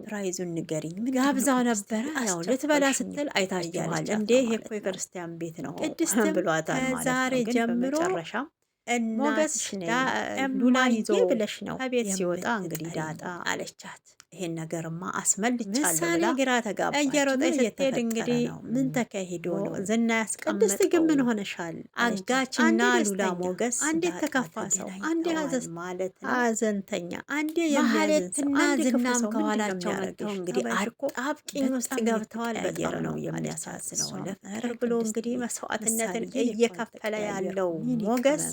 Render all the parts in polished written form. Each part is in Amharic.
ፕራይዙን ንገሪኝ ጋብዛው ነበረ። ያው ልትበላ ስትል አይታችኋል እንዴ ይሄ እኮ የክርስቲያን ቤት ነው ብሏታል ማለት ከዛሬ ነው። ግን ጀምሮ በመጨረሻ ሞገስ እናትሽ ነኝ ሉላን ይዞ ብለሽ ነው ከቤት ሲወጣ እንግዲህ ዳጣ አለቻት። ይሄን ነገርማ አስመልጫለሁ ምሳሌ ብላ ግራ ተጋባች። እየሮጠች ስትሄድ እንግዲህ ምን ተካሂዶ ነው? ዝና ቅድስት ግን ምን ያስቀመጠው ሆነሻል? አጋችና አንዴ ሉላ ደስተኛ፣ ሞገስ አንዴ ዳጣ ተከፋ ሰው፣ አንዴ ተገናኝተዋል ማለት ነው። ሀዘንተኛ፣ አንዴ የሚያዝን ሰው፣ ማህሌትና አንዴ ክፉ ዝናም ሰው። ከኋላቸው ምንድነው መጥተው የሚያደርግሽ? እንግዲህ አጣብቂኝ ውስጥ በጣም ገብተዋል። እየተቀያየረ በጣም ነው ነው የሚያሳዝነው። የሚያሳዝነው። ለፍቅር ብሎ ቅድስት እንግዲህ መስዋዕትነትን ምሳሌ እየከፈለ ያለው ሞገስ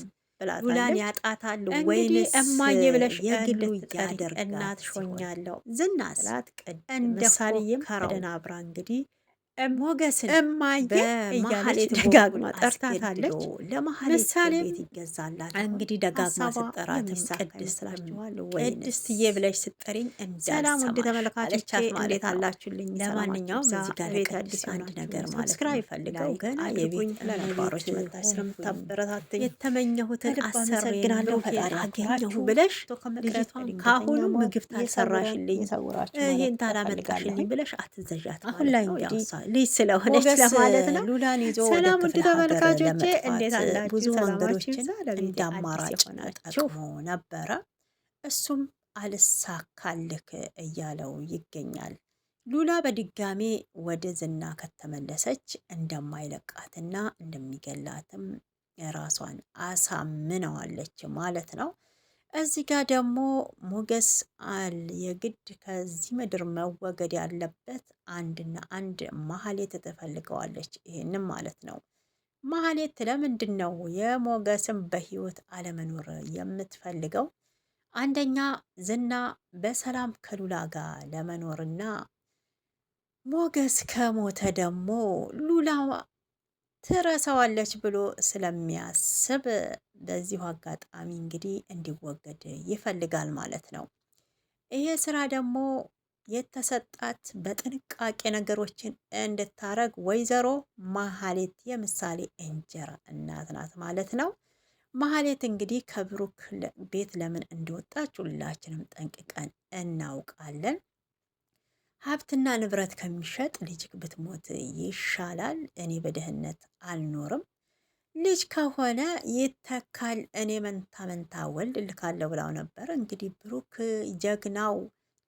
ሉላን ያጣታል እንግዲህ ወይንስ እማዬ ብለሽ የግሉ እንድትጠሪ ያደርጋት እናትሽ ሲሆን ሆኛለሁ። ዝናስ እንደ ምሳሌም ፎከረው ተደናብራ እንግዲህ ሞገስን እማዬ በማህሌት ደጋግማ በኩል ጠርታታለች። አስገድዶ ለማህሌት ምሳሌም ቤት ይገዛላት እንግዲህ ደጋግማ ሀሳቧ ስጠራትም የሚሳካ ቅድስት ይመስላችኋል ወይንስ? ቅድስትዬ ብለሽ ስጠሪኝ ሰላም ውድ እንዳልሰማሽ ተመልካቾቼ አለቻት ማለት እንዴት ነው። አላችሁልኝ? ለማንኛውም ሰላማችሁ እዚህ ጋር ቤት ለቅድስት አዲስ አንድ የሆናችሁ ነገር ማለት ሰብስክራይብ ነው ፈልገው ገና አድርጉኝ። የቤት ለነባሮች እመቤት መጣች ስለምታበረታትኝ የተመኘሁትን ከልብ አሰሬን አመሰግናለሁ። ብሩኬን ፈጣሪ አገኘሁ ያክብራችሁ ብለሽ ልጅቷን ካሁኑ ድንገተኛ ሞት ምግብ ታልሰራሽልኝ ይሄን ታላመጣሽልኝ ብለሽ አትዘዣት አሁን ላይ ማለት ነው። እንግዲህ ያው ልጅ ስለሆነች ሞገስ ለማለት ነው። ሉላን ይዞ ወደ ሰላም ውድ ክፍለ ሀገር ተመልካቾቼ እንዴት ለመጥፋት አላችሁ? ብዙ ሰላማችሁ መንገዶችን ይብዛ። ለቤቴ እንደ አማራጭ አዲስ የሆናችሁ ተጠቅሞ ነበረ። እሱም አልሳካልክ እያለው ይገኛል። ሉላ በድጋሜ ወደ ዝና ከተመለሰች እንደማይለቃትና እንደሚገላትም ራሷን አሳምነዋለች ማለት ነው። እዚህ ጋር ደግሞ ሞገስ የግድ ከዚህ ምድር መወገድ ያለበት አንድና አንድ ማህሌት ትፈልገዋለች። ይሄንም ማለት ነው። ማህሌት ለምንድን ነው የሞገስን በህይወት አለመኖር የምትፈልገው? አንደኛ ዝና በሰላም ከሉላ ጋር ለመኖርና ሞገስ ከሞተ ደግሞ ሉላ ትረሳዋለች ብሎ ስለሚያስብ በዚሁ አጋጣሚ እንግዲህ እንዲወገድ ይፈልጋል ማለት ነው። ይሄ ስራ ደግሞ የተሰጣት በጥንቃቄ ነገሮችን እንድታረግ ወይዘሮ ማህሌት የምሳሌ እንጀራ እናት ናት ማለት ነው። ማህሌት እንግዲህ ከብሩክ ቤት ለምን እንደወጣች ሁላችንም ጠንቅቀን እናውቃለን። ሀብትና ንብረት ከሚሸጥ ልጅ ብትሞት ይሻላል፣ እኔ በድህነት አልኖርም፣ ልጅ ከሆነ ይተካል፣ እኔ መንታ መንታ ወልድ እልካለሁ ብላው ነበር። እንግዲህ ብሩክ ጀግናው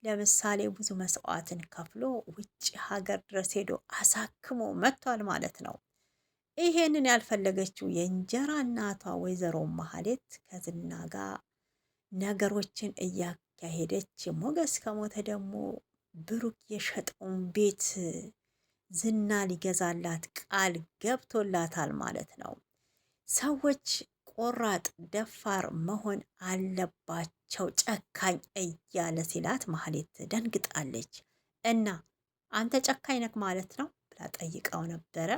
ለምሳሌ ብዙ መስዋዕትን ከፍሎ ውጭ ሀገር ድረስ ሄዶ አሳክሞ መጥቷል ማለት ነው። ይሄንን ያልፈለገችው የእንጀራ እናቷ ወይዘሮ ማህሌት ከዝና ጋር ነገሮችን እያካሄደች ሞገስ ከሞተ ደግሞ ብሩክ የሸጠውን ቤት ዝና ሊገዛላት ቃል ገብቶላታል ማለት ነው። ሰዎች ቆራጥ ደፋር መሆን አለባቸው ጨካኝ እያለ ሲላት ማህሌት ደንግጣለች። እና አንተ ጨካኝ ነክ ማለት ነው ብላ ጠይቀው ነበረ።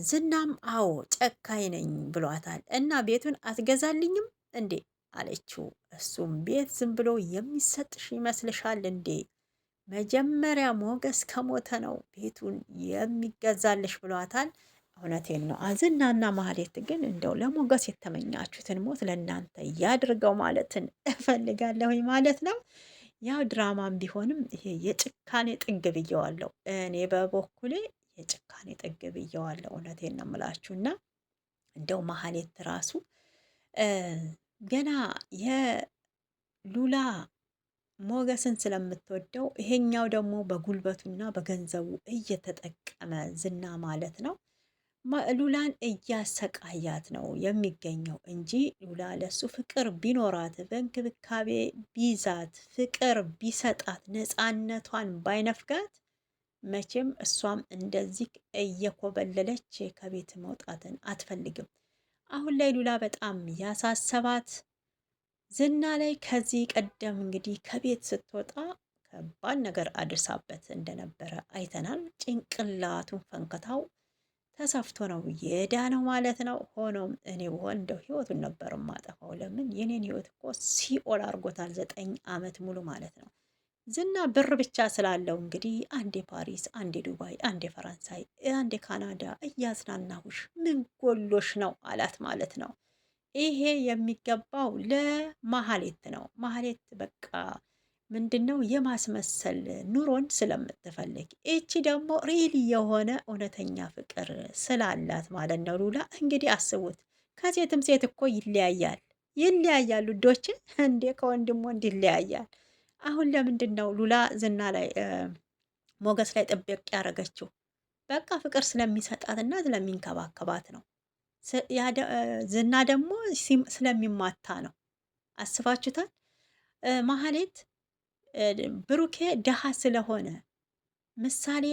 ዝናም አዎ ጨካኝ ነኝ ብሏታል። እና ቤቱን አትገዛልኝም እንዴ አለችው። እሱም ቤት ዝም ብሎ የሚሰጥሽ ይመስልሻል እንዴ? መጀመሪያ ሞገስ ከሞተ ነው ቤቱን የሚገዛልሽ ብሏታል። እውነቴን ነው። ዝናና ማህሌት ግን እንደው ለሞገስ የተመኛችሁትን ሞት ለእናንተ ያድርገው ማለትን እፈልጋለሁኝ ማለት ነው። ያው ድራማም ቢሆንም ይሄ የጭካኔ ጥግ ብየዋለሁ እኔ በበኩሌ የጭካኔ ጥግ ብየዋለሁ። እውነቴን ነው የምላችሁና እንደው ማህሌት ራሱ ገና የሉላ ሞገስን ስለምትወደው ይሄኛው ደግሞ በጉልበቱና በገንዘቡ እየተጠቀመ ዝና ማለት ነው ሉላን እያሰቃያት ነው የሚገኘው እንጂ ሉላ ለሱ ፍቅር ቢኖራት በእንክብካቤ ቢይዛት ፍቅር ቢሰጣት ነፃነቷን ባይነፍጋት መቼም እሷም እንደዚህ እየኮበለለች ከቤት መውጣትን አትፈልግም። አሁን ላይ ሉላ በጣም ያሳሰባት ዝና ላይ ከዚህ ቀደም እንግዲህ ከቤት ስትወጣ ከባድ ነገር አድርሳበት እንደነበረ አይተናል። ጭንቅላቱን ፈንከታው ተሰፍቶ ነው የዳነው ማለት ነው። ሆኖም እኔ ብሆን እንደው ህይወቱን ነበር ማጠፋው። ለምን የኔን ህይወት እኮ ሲኦል አድርጎታል 9 ዓመት ሙሉ ማለት ነው። ዝና ብር ብቻ ስላለው እንግዲህ አንዴ ፓሪስ፣ አንዴ ዱባይ፣ አንዴ ፈረንሳይ፣ አንዴ ካናዳ እያዝናናሁሽ ምን ጎሎሽ ነው አላት ማለት ነው። ይሄ የሚገባው ለማህሌት ነው። ማህሌት በቃ ምንድን ነው የማስመሰል ኑሮን ስለምትፈልግ፣ ይቺ ደግሞ ሪል የሆነ እውነተኛ ፍቅር ስላላት ማለት ነው። ሉላ እንግዲህ አስቡት፣ ከሴትም ሴት እኮ ይለያያል ይለያያሉ ውዶች፣ እንዴ ከወንድም ወንድ ይለያያል። አሁን ለምንድን ነው ሉላ ዝና ላይ ሞገስ ላይ ጥብቅ ያደረገችው? በቃ ፍቅር ስለሚሰጣትና ስለሚንከባከባት ነው። ዝና ደግሞ ስለሚማታ ነው። አስባችሁታል? ማህሌት ብሩኬ ደሃ ስለሆነ ምሳሌ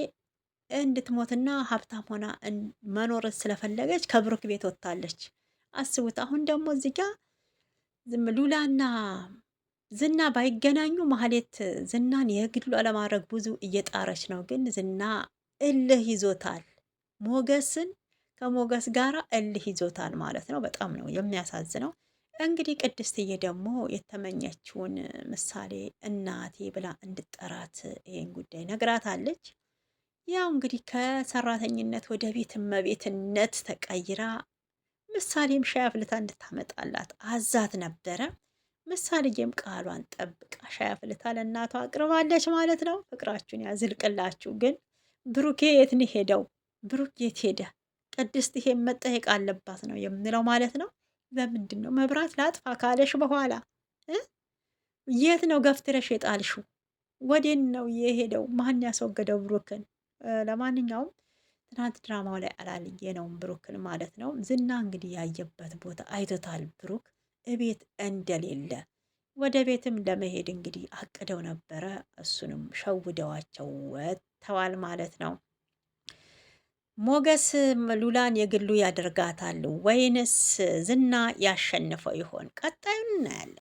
እንድትሞትና ሀብታም ሆና መኖር ስለፈለገች ከብሩክ ቤት ወጥታለች። አስቡት። አሁን ደግሞ እዚህ ጋ ሉላና ዝና ባይገናኙ ማህሌት ዝናን የግሏ ለማድረግ ብዙ እየጣረች ነው። ግን ዝና እልህ ይዞታል። ሞገስን ከሞገስ ጋር እልህ ይዞታል ማለት ነው። በጣም ነው የሚያሳዝነው። እንግዲህ ቅድስትዬ ደግሞ የተመኘችውን ምሳሌ እናቴ ብላ እንድጠራት ይህን ጉዳይ ነግራታለች። ያው እንግዲህ ከሰራተኝነት ወደ ቤት እመቤትነት ተቀይራ ምሳሌም ሻይ አፍልታ እንድታመጣላት አዛት ነበረ። ምሳሌም ቃሏን ጠብቃ ሻይ አፍልታ ለእናቷ አቅርባለች ማለት ነው። ፍቅራችሁን ያዝልቅላችሁ። ግን ብሩኬ የት ነው ሄደው? ብሩክ የት ሄደ? ቅድስት ይሄን መጠየቅ አለባት ነው የምንለው ማለት ነው። ለምንድን ነው መብራት ላጥፋ ካለሽ በኋላ የት ነው ገፍትረሽ የጣልሽው? ወዴን ነው የሄደው? ማን ያስወገደው ብሩክን? ለማንኛውም ትናንት ድራማው ላይ አላልዬ ነው ብሩክን ማለት ነው። ዝና እንግዲህ ያየበት ቦታ አይቶታል። ብሩክ እቤት እንደሌለ ወደ ቤትም ለመሄድ እንግዲህ አቅደው ነበረ። እሱንም ሸውደዋቸው ወጥተዋል ማለት ነው። ሞገስ ሉላን የግሉ ያደርጋታል ወይንስ ዝና ያሸንፈው ይሆን? ቀጣዩን እናያለን።